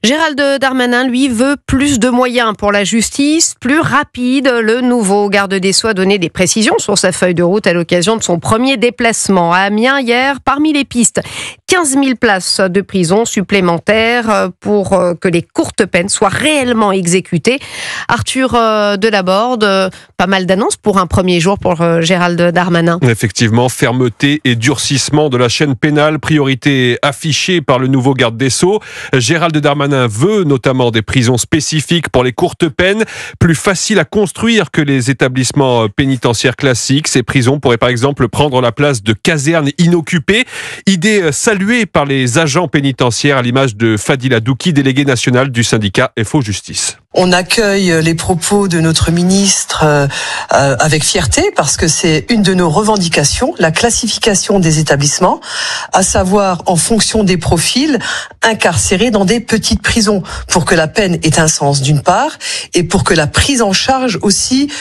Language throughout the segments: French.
Gérald Darmanin, lui, veut plus de moyens pour la justice, plus rapide. Le nouveau garde des Sceaux a donné des précisions sur sa feuille de route à l'occasion de son premier déplacement à Amiens hier. Parmi les pistes, 15 000 places de prison supplémentaires pour que les courtes peines soient réellement exécutées. Arthur Delaborde, pas mal d'annonces pour un premier jour pour Gérald Darmanin. Effectivement, fermeté et durcissement de la chaîne pénale, priorité affichée par le nouveau garde des Sceaux. Gérald Darmanin veut notamment des prisons spécifiques pour les courtes peines, plus faciles à construire que les établissements pénitentiaires classiques. Ces prisons pourraient par exemple prendre la place de casernes inoccupées. Idée saluée par les agents pénitentiaires à l'image de Fadila Douki, délégué national du syndicat FO Justice. On accueille les propos de notre ministre avec fierté parce que c'est une de nos revendications, la classification des établissements, à savoir en fonction des profils incarcérés dans des petites prisons pour que la peine ait un sens d'une part et pour que la prise en charge aussi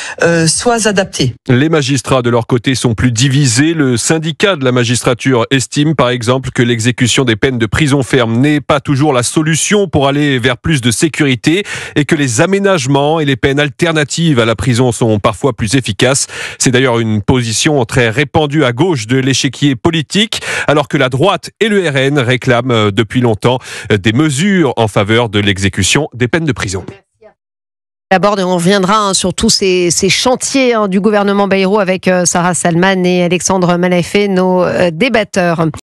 soit adaptée. Les magistrats de leur côté sont plus divisés. Le syndicat de la magistrature estime par exemple que l'exécution des peines de prison ferme n'est pas toujours la solution pour aller vers plus de sécurité et que les aménagements et les peines alternatives à la prison sont parfois plus efficaces. C'est d'ailleurs une position très répandue à gauche de l'échiquier politique, alors que la droite et le RN réclament depuis longtemps des mesures en faveur de l'exécution des peines de prison. D'abord, on reviendra sur tous ces chantiers du gouvernement Bayrou avec Sarah Salman et Alexandre Malafé, nos débatteurs.